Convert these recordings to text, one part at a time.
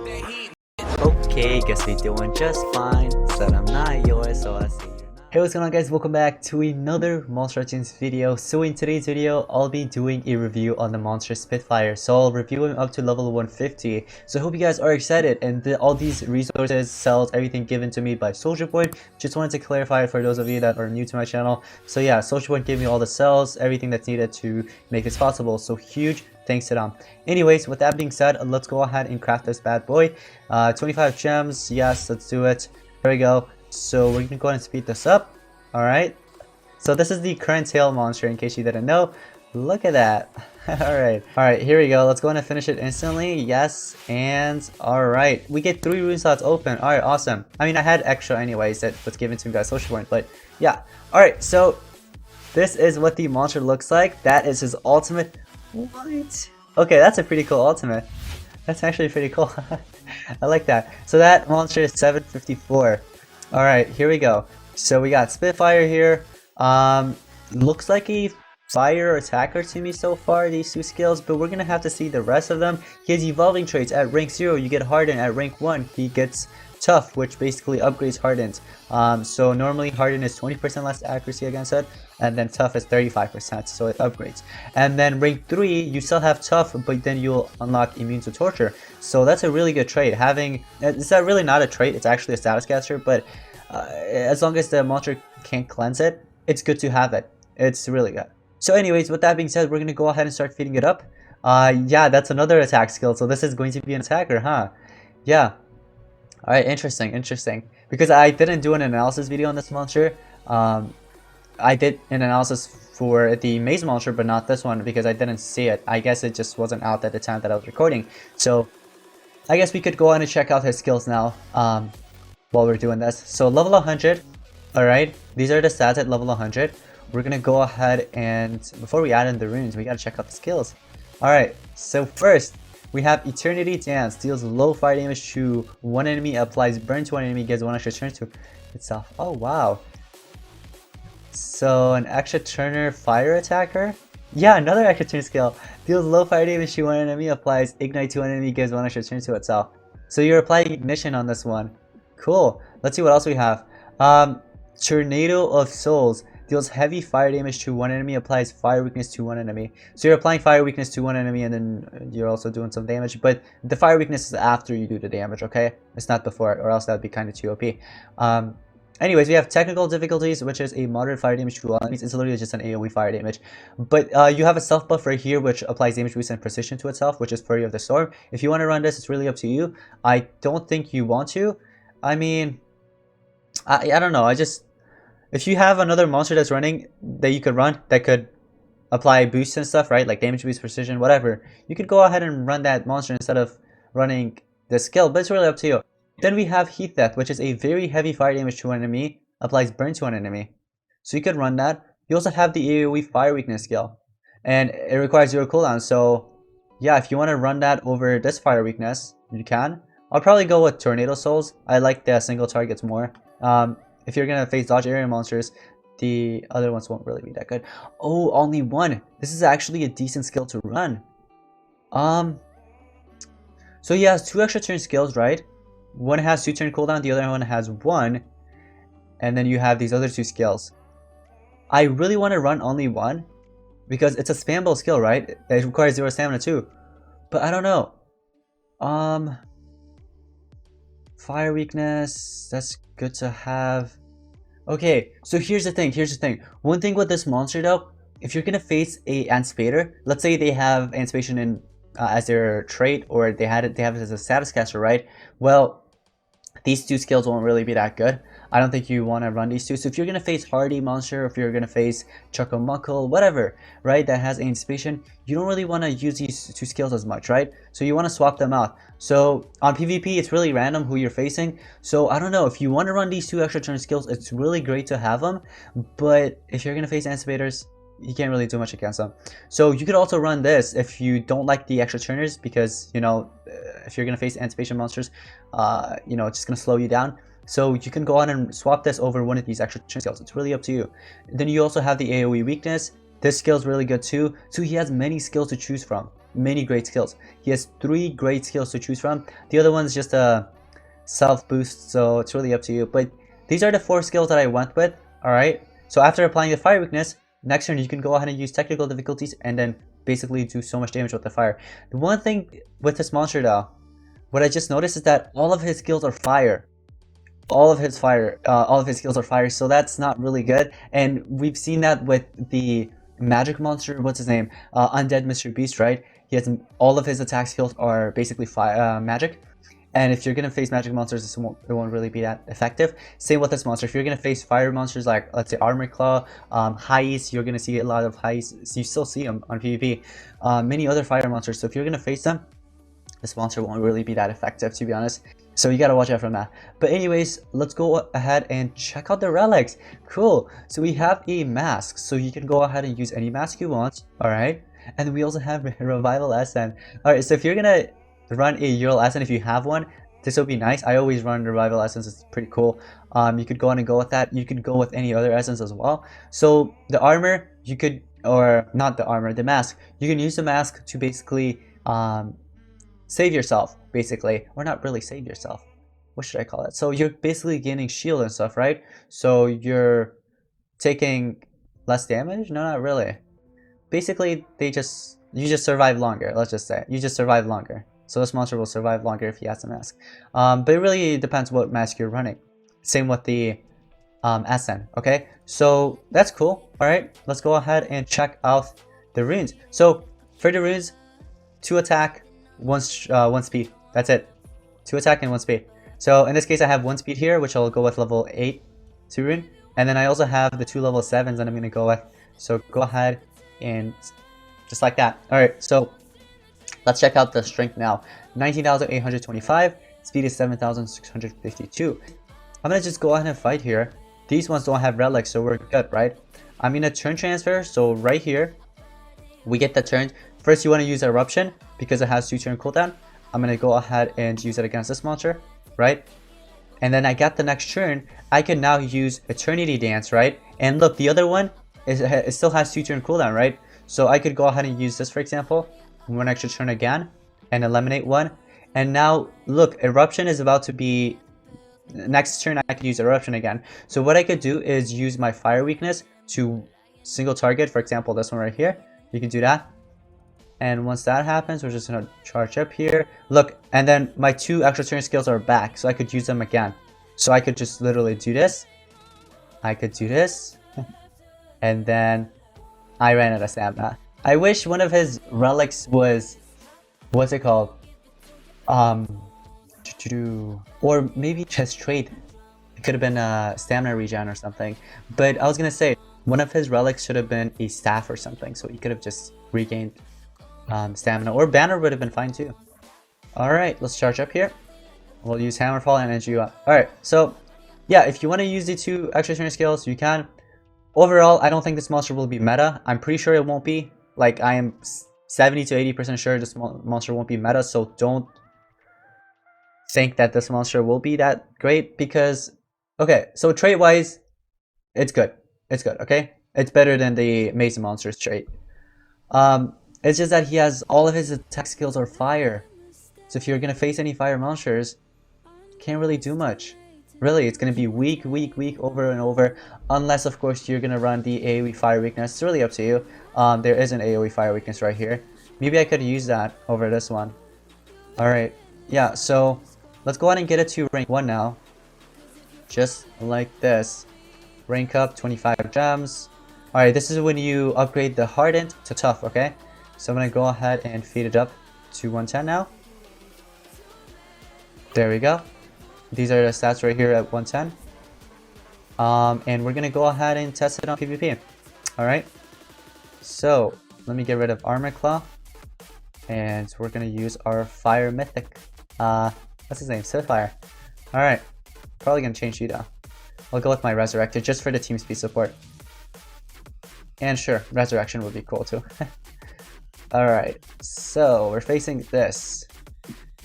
Okay, guess we doing just fine. Said I'm not yours, so I see you're not. Hey, what's going on, guys? Welcome back to another Monster Legends video. So in today's video, I'll be doing a review on the monster Spitfire. So I'll review him up to level 150. So I hope you guys are excited. And all these resources, cells, everything given to me by Soldier Boy. Just wanted to clarify it for those of you that are new to my channel. So yeah, Soldier Boy gave me all the cells, everything that's needed to make this possible. So huge thanks to them. Anyways, with that being said, let's go ahead and craft this bad boy. 25 gems, yes, let's do it. There we go. So we're gonna go ahead and speed this up. Alright. So this is the current tail monster, in case you didn't know. Look at that. Alright, here we go. Let's go ahead and finish it instantly. Yes, and alright. We get 3 rune slots open. Alright, awesome. I mean, I had extra anyways that was given to me by Social Point, but yeah. Alright, so this is what the monster looks like. That is his ultimate. What? Okay, that's a pretty cool ultimate. That's actually pretty cool. I like that. So that monster is 754. Alright, here we go. So we got Spitfire here. Looks like a fire attacker to me so far, these 2 skills, but we're gonna have to see the rest of them. He has evolving traits. At rank 0, you get hardened. At rank 1, he gets tough, which basically upgrades hardened. So normally hardened is 20% less accuracy against it, and then tough is 35%, so it upgrades. And then rank 3, you still have tough, but then you'll unlock immune to torture. So that's a really good trait. It's really not a trait, it's actually a status caster, but as long as the monster can't cleanse it, it's good to have it. It's really good. So anyways, with that being said, we're gonna go ahead and start feeding it up. Yeah, that's another attack skill, so this is going to be an attacker, huh? Yeah. Alright, interesting. Because I didn't do an analysis video on this monster. I did an analysis for the maze monster, but not this one because I didn't see it. I guess it just wasn't out at the time that I was recording. So I guess we could go on and check out his skills now while we're doing this. So level 100. Alright, these are the stats at level 100. We're gonna go ahead and, before we add in the runes, we gotta check out the skills. Alright, so first, we have Eternity Dance, deals low fire damage to one enemy, applies burn to one enemy, gives 1 extra turn to itself. Oh wow. So an extra turner fire attacker? Yeah, another extra turn skill. Deals low fire damage to one enemy, applies ignite to one enemy, gives 1 extra turn to itself. So you're applying ignition on this one. Cool. Let's see what else we have. Tornado of Souls. Deals heavy fire damage to one enemy, applies fire weakness to one enemy. So you're applying fire weakness to one enemy and then you're also doing some damage, but the fire weakness is after you do the damage, okay? It's not before, or else that would be kind of too OP. Anyways, we have technical difficulties, which is a moderate fire damage to all enemies. It's literally just an AoE fire damage. But you have a self buff right here, which applies damage boost and precision to itself, which is Fury of the Storm. If you want to run this, it's really up to you. I don't think you want to. I mean, I don't know. If you have another monster that's running that you could run that could apply boosts and stuff, right? Like damage boost, precision, whatever. You could go ahead and run that monster instead of running the skill, but it's really up to you. Then we have Heat Death, which is a very heavy fire damage to an enemy, applies burn to an enemy. So you could run that. You also have the AoE fire weakness skill, and it requires 0 cooldown. So yeah, if you want to run that over this fire weakness, you can. I'll probably go with Tornado Souls. I like the single targets more. If you're gonna face dodge area monsters, the other ones won't really be that good. Oh, only 1. This is actually a decent skill to run. So he has 2 extra turn skills, right? One has 2 turn cooldown, the other one has 1. And then you have these other 2 skills. I really want to run only 1 because it's a spammable skill, right? It requires 0 stamina too. But I don't know. Fire weakness, that's good to have. Okay, so here's the thing. One thing with this monster though, if you're gonna face a Antspader, let's say they have Antspation in as their trait, or they have it as a status caster, right? Well, these 2 skills won't really be that good. I don't think you want to run these 2. So if you're going to face Hardy monster, if you're going to face Chucklemuckle, whatever, right, that has anticipation, you don't really want to use these 2 skills as much, right? So you want to swap them out. So on PvP, it's really random who you're facing. So I don't know, if you want to run these 2 extra turn skills, it's really great to have them. But if you're going to face Anticipators, you can't really do much against them. So you could also run this if you don't like the extra turners, because, you know, if you're going to face anticipation monsters, you know, it's just going to slow you down. So you can go on and swap this over one of these extra turn skills. It's really up to you. Then you also have the AoE weakness. This skill is really good too. So he has many skills to choose from. many great skills. He has 3 great skills to choose from. The other one's just a self boost, so it's really up to you. But these are the 4 skills that I went with. Alright, so after applying the fire weakness, next turn you can go ahead and use technical difficulties and then basically do so much damage with the fire. The one thing with this monster though, what I just noticed is that all of his skills are fire. All of his skills are fire, so that's not really good. And we've seen that with the magic monster, what's his name? Undead Mr. Beast, right? He has all of his attack skills are basically magic. And if you're gonna face magic monsters, it won't really be that effective. Same with this monster. If you're gonna face fire monsters like, let's say, Armor Claw, Heist, you're gonna see a lot of Heist. You still see them on PvP. Many other fire monsters. So if you're gonna face them, this monster won't really be that effective, to be honest. So you gotta watch out from that. But anyways, let's go ahead and check out the relics. Cool. So we have a mask. So you can go ahead and use any mask you want. Alright. And we also have Revival SN. Alright, so if you're gonna run a Ural SN, if you have one, this will be nice. I always run Revival Essence. It's pretty cool. You could go on and go with that. You could go with any other essence as well. So the armor, you could, or not the armor, the mask. You can use the mask to basically save yourself, basically, or not really save yourself. What should I call it? So you're basically gaining shield and stuff, right? So you're taking less damage? No, not really. Basically, you just survive longer. Let's just say you just survive longer. So this monster will survive longer if he has the mask. But it really depends what mask you're running. Same with the SN. Okay, so that's cool. All right, let's go ahead and check out the runes. So for the runes, 2 attack, 1 speed. That's it. 2 attack and 1 speed. So in this case, I have 1 speed here, which I'll go with level 8 to rune, and then I also have the 2 level 7s that I'm gonna go with. So go ahead and just like that. All right, so let's check out the strength now. 19,825. Speed is 7,652. I'm gonna just go ahead and fight here. These ones don't have relics, so we're good, right? I'm gonna turn transfer. So right here, we get the turn. First, you want to use eruption because it has 2 turn cooldown. I'm gonna go ahead and use it against this monster, right? And then I got the next turn. I can now use eternity dance, right? And look, the other one it still has 2 turn cooldown, right? So I could go ahead and use this, for example, 1 extra turn again and eliminate 1. And now look, eruption is about to be next turn. I could use eruption again. So what I could do is use my fire weakness to single target, for example, this one right here. You can do that. And once that happens, we're just gonna charge up here. Look, and then my 2 extra turn skills are back, so I could use them again. So I could just literally do this. I could do this. And then I ran out of stamina. I wish one of his relics was, what's it called? Or maybe chest trait. It could have been a stamina regen or something. But I was gonna say, one of his relics should have been a staff or something, so he could have just regained stamina, or banner would have been fine too. Alright, let's charge up here. We'll use Hammerfall and energy up. Alright, so yeah, if you want to use the 2 extra turn skills, you can. Overall, I don't think this monster will be meta. I'm pretty sure it won't be. Like, I am 70 to 80% sure this monster won't be meta, so don't think that this monster will be that great, because, okay, so trait wise, it's good. It's good, okay? It's better than the Mason monster's trait. It's just that he has all of his attack skills are fire. So if you're gonna face any fire monsters, can't really do much. Really, it's gonna be weak over and over, unless of course you're gonna run the AoE fire weakness. It's really up to you. There is an AoE fire weakness right here. Maybe I could use that over this one. Alright, yeah, so let's go ahead and get it to rank 1 now. Just like this. Rank up, 25 gems. Alright, this is when you upgrade the hardened to tough, okay? So I'm gonna go ahead and feed it up to 110 now. There we go. These are the stats right here at 110. And we're gonna go ahead and test it on PvP. Alright. So let me get rid of Armor Claw. And we're gonna use our Fire Mythic. What's his name? Spitfire. Alright. Probably gonna change you though. I'll go with my Resurrected just for the team speed support. And sure, Resurrection would be cool too. Alright, so we're facing this.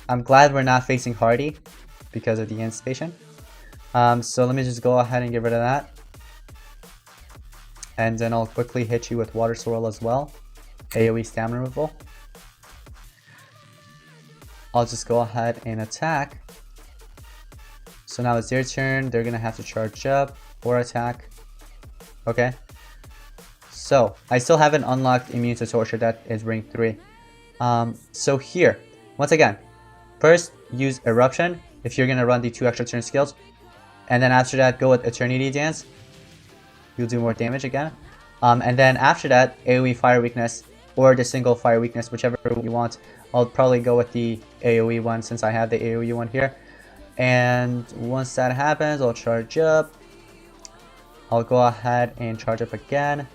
I'm glad we're not facing Hardy because of the end station. So let me just go ahead and get rid of that. And then I'll quickly hit you with Water Swirl as well. AoE stamina removal. I'll just go ahead and attack. So now it's their turn. They're gonna have to charge up or attack. Okay. So I still haven't unlocked Immune to Torture. That is rank 3. So here, once again, first use Eruption if you're gonna run the 2 extra turn skills, and then after that go with Eternity Dance. You'll do more damage again. And then after that, AoE Fire Weakness or the single Fire Weakness, whichever you want. I'll probably go with the AoE one since I have the AoE one here. And once that happens, I'll charge up. I'll go ahead and charge up again.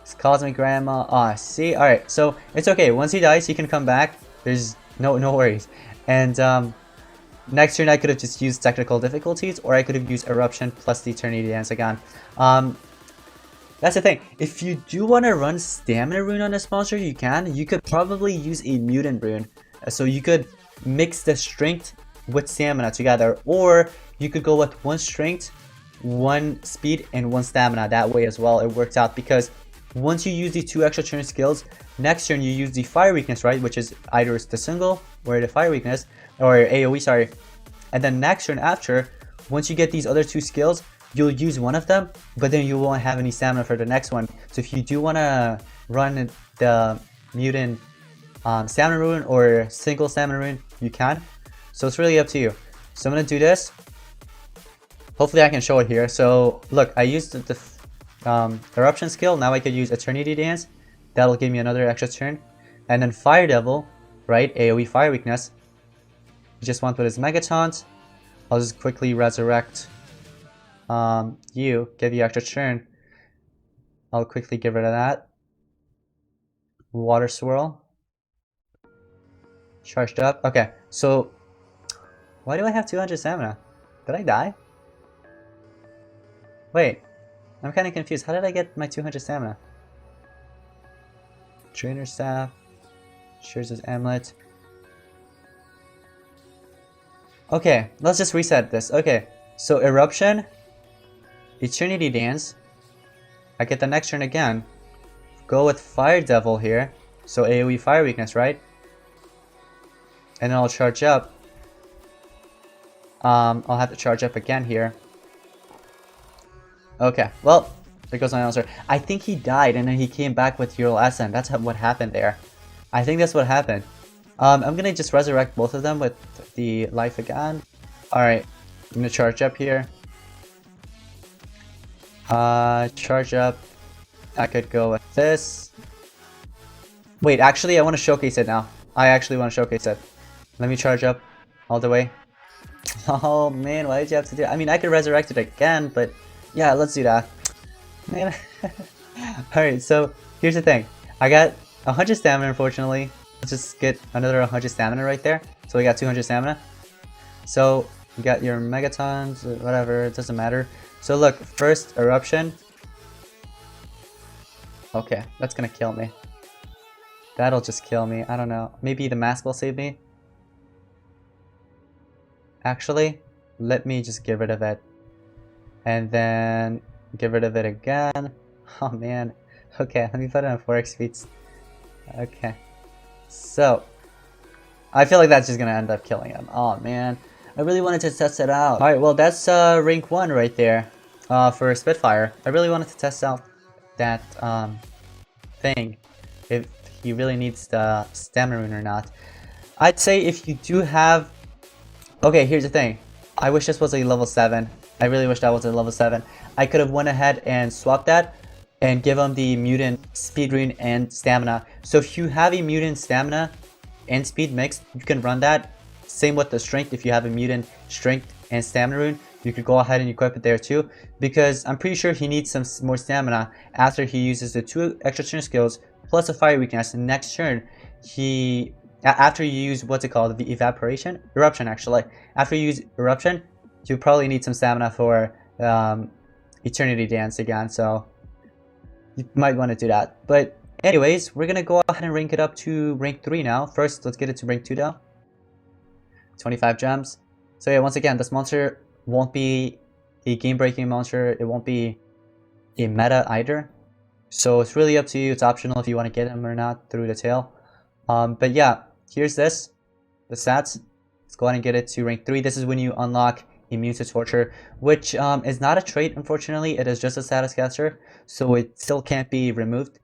It's Cosmic Grandma. Ah, see? Alright, so it's okay. Once he dies, he can come back. There's no worries. And next turn I could have just used Technical Difficulties, or I could have used Eruption plus the Eternity Dance again. That's the thing. If you do want to run Stamina Rune on this monster, you can. You could probably use a Mutant Rune. So you could mix the Strength with Stamina together, or you could go with 1 Strength, 1 Speed, and 1 Stamina. That way as well, it works out, because once you use the 2 extra turn skills, next turn you use the Fire Weakness, right? Which is either the single or the Fire Weakness, or AoE, sorry. And then next turn after, once you get these other 2 skills, you'll use one of them, but then you won't have any stamina for the next one. So if you do want to run the Mutant Stamina Rune or single Stamina Rune, you can. So it's really up to you. So I'm going to do this. Hopefully I can show it here. So look, I used the Eruption skill. Now I could use Eternity Dance. That'll give me another extra turn. And then Fire Devil, right? AoE Fire Weakness. Just want with his Megataunt. I'll just quickly resurrect you, give you extra turn. I'll quickly get rid of that. Water Swirl. Charged up. Okay, so why do I have 200 stamina? Did I die? Wait, I'm kind of confused. How did I get my 200 stamina? Trainer Staff. Shares his Amulet. Okay, let's just reset this. Okay, so Eruption, Eternity Dance. I get the next turn again. Go with Fire Devil here. So AoE Fire Weakness, right? And then I'll charge up. I'll have to charge up again here. Okay, well, there goes my answer. I think he died and then he came back with Ural Ascent. That's what happened there. I think that's what happened. I'm gonna just resurrect both of them with the life again. Alright, I'm gonna charge up here. Charge up. I could go with this. Wait, actually I want to showcase it now. I actually want to showcase it. Let me charge up all the way. Oh man, why did you have to do it? I mean, I could resurrect it again, but yeah, let's do that. Man. Alright, so here's the thing. I got 100 stamina, unfortunately. Let's just get another 100 stamina right there. So we got 200 stamina. So you got your Megatons, whatever, it doesn't matter. So look, first Eruption. Okay, that's gonna kill me. That'll just kill me. I don't know. Maybe the mask will save me. Actually, let me just get rid of it. And then get rid of it again. Oh man. Okay, let me put it on 4x speeds. Okay. So, I feel like that's just gonna end up killing him. Oh man. I really wanted to test it out. Alright, well that's rank 1 right there for Spitfire. I really wanted to test out that thing. If he really needs the Stamina Rune or not. I'd say if you do have... Okay, here's the thing. I wish this was a level 7. I really wish that was a level 7. I could have went ahead and swapped that and give him the Mutant Speed Rune and Stamina. So if you have a Mutant Stamina and Speed mixed, you can run that. Same with the Strength. If you have a Mutant Strength and Stamina Rune, you could go ahead and equip it there too. Because I'm pretty sure he needs some more Stamina after he uses the 2 extra turn skills plus a Fire Weakness. The next turn, after you use, what's it called, the Evaporation? Eruption, actually. After you use Eruption, you probably need some Stamina for Eternity Dance again, so you might want to do that. But anyways, we're gonna go ahead and rank it up to rank 3 now. First, let's get it to rank 2 though. 25 gems. So yeah, once again, this monster won't be a game-breaking monster. It won't be a meta either. So it's really up to you. It's optional if you want to get him or not through the tail. But yeah, here's this. the stats. Let's go ahead and get it to rank 3. This is when you unlock immune to torture, which is not a trait, unfortunately. It is just a status caster, so it still can't be removed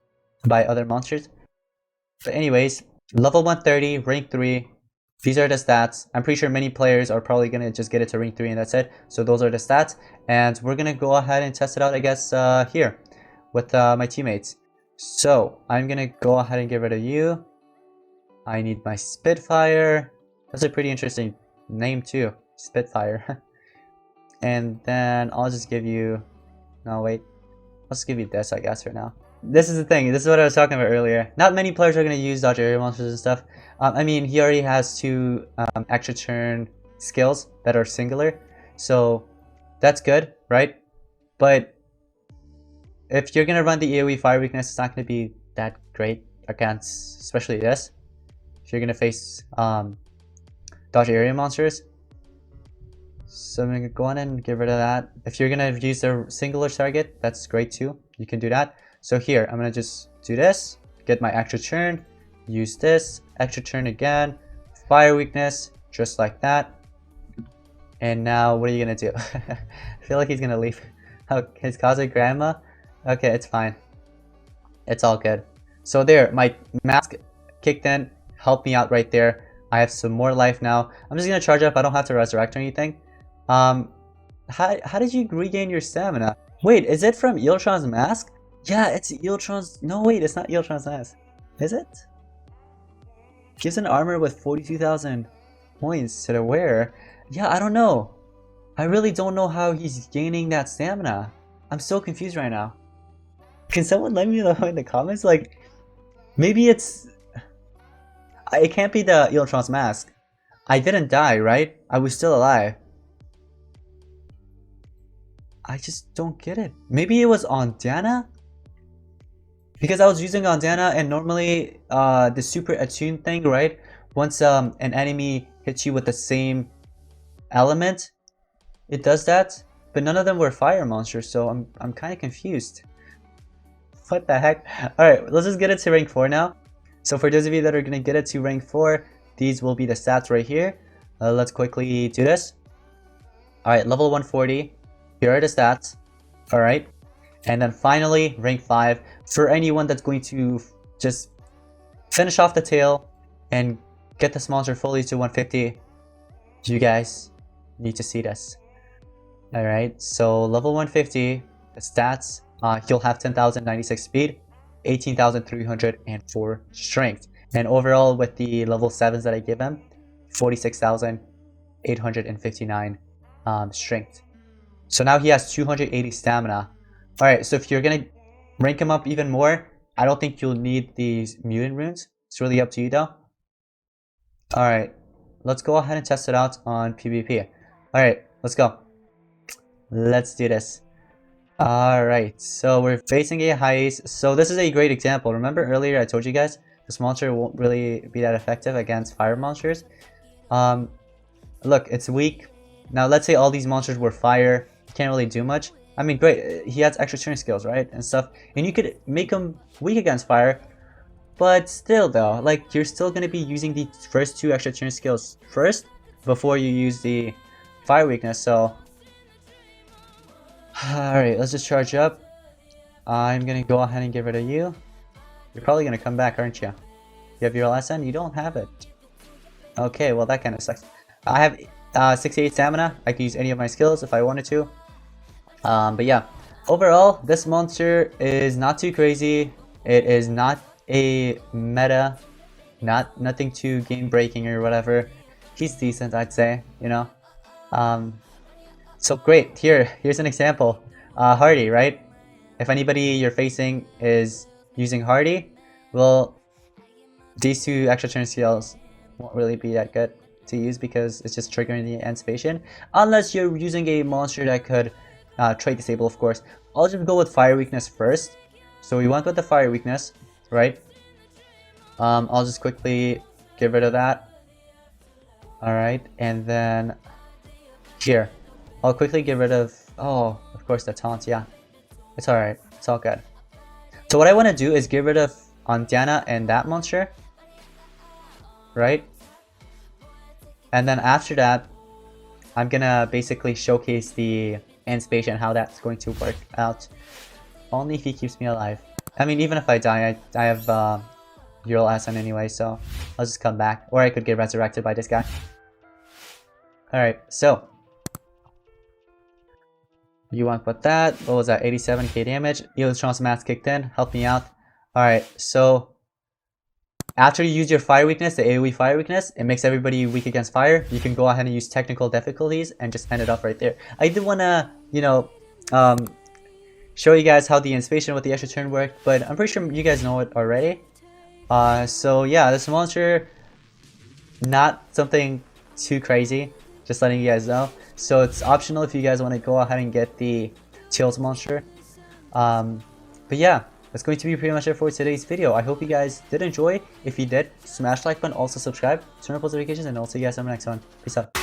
by other monsters. But anyways, level 130, rank 3. These are the stats. I'm pretty sure many players are probably going to just get it to rank 3 and that's it. So those are the stats. And we're going to go ahead and test it out, I guess, here with my teammates. So I'm going to go ahead and get rid of you. I need my Spitfire. That's a pretty interesting name too, Spitfire. And then I'll just give you... No, wait. I'll just give you this, I guess, right now. This is the thing. This is what I was talking about earlier. Not many players are going to use dodge area monsters and stuff. I mean, he already has 2 extra turn skills that are singular. So that's good, right? But if you're going to run the AoE fire weakness, it's not going to be that great against, especially this. If you're going to face dodge area monsters. So I'm going to go on and get rid of that. If you're going to use a singular target, that's great too. You can do that. So here, I'm going to just do this, get my extra turn, use this, extra turn again, fire weakness, just like that. And now, what are you going to do? I feel like he's going to leave. Oh, his cosmic grandma? Okay, it's fine. It's all good. So there, my mask kicked in, helped me out right there. I have some more life now. I'm just going to charge up. I don't have to resurrect or anything. How did you regain your stamina? Wait, is it from Eeltron's mask? Yeah, it's Eeltron's... No, wait, it's not Eeltron's mask. Is it? Gives an armor with 42,000 points to the wearer. Yeah, I don't know. I really don't know how he's gaining that stamina. I'm so confused right now. Can someone let me know in the comments? Like, maybe it's... It can't be the Eeltron's mask. I didn't die, right? I was still alive. I just don't get it. Maybe it was on Diana? Because I was using on Diana, and normally the super attune thing, right? Once an enemy hits you with the same element, it does that. But none of them were fire monsters, so I'm kind of confused. What the heck? Alright, let's just get it to rank 4 now. So for those of you that are going to get it to rank 4, these will be the stats right here. Let's quickly do this. Alright, level 140. Here are the stats. Alright. And then finally, rank 5. For anyone that's going to just finish off the tail and get this monster fully to 150, you guys need to see this. Alright, so level 150, the stats, you'll have 10,096 speed, 18,304 strength. And overall, with the level 7s that I give him, 46,859 strength. So now he has 280 stamina. Alright, so if you're gonna rank him up even more, I don't think you'll need these mutant runes. It's really up to you though. Alright, let's go ahead and test it out on PvP. Alright, let's go. Let's do this. Alright, so we're facing a high ace. So this is a great example. Remember earlier I told you guys this monster won't really be that effective against fire monsters. Look, it's weak. Now let's say all these monsters were fire. You can't really do much. I mean, great, he has extra turn skills, right, and stuff, and you could make him weak against fire, but still though, like, you're still going to be using the first 2 extra turn skills first, before you use the fire weakness, so... Alright, let's just charge up. I'm going to go ahead and get rid of you. You're probably going to come back, aren't you? You have your last end? You don't have it. Okay, well that kind of sucks. I have 68 stamina. I could use any of my skills if I wanted to. But yeah, overall, this monster is not too crazy. It is not a meta, nothing too game breaking or whatever. He's decent, I'd say, you know. So great. Here's an example. Hardy, right? If anybody you're facing is using Hardy, well, these 2 extra turn skills won't really be that good to use because it's just triggering the anticipation, unless you're using a monster that could trait disable, of course. I'll just go with fire weakness first. So we went with the fire weakness, right? I'll just quickly get rid of that. Alright, and then here, I'll quickly get rid of, oh, of course the taunt, yeah. It's alright, it's all good. So what I want to do is get rid of Diana and that monster, right? And then after that, I'm gonna basically showcase the anticipation and how that's going to work out. Only if he keeps me alive. I mean, even if I die, I have Ural Asan anyway, so I'll just come back. Or I could get resurrected by this guy. Alright, so you want what that? What was that? 87k damage. Electron's mask kicked in. Help me out. Alright, so after you use your fire weakness, the AoE fire weakness, it makes everybody weak against fire. You can go ahead and use technical difficulties and just end it off right there. I did want to, you know, show you guys how the anticipation with the extra turn worked, but I'm pretty sure you guys know it already. So yeah, this monster, not something too crazy, just letting you guys know. So it's optional if you guys want to go ahead and get the Chills monster. But yeah, that's going to be pretty much it for today's video. I hope you guys did enjoy. If you did, smash the like button, also subscribe, turn on post notifications, and I'll see you guys on the next one. Peace out.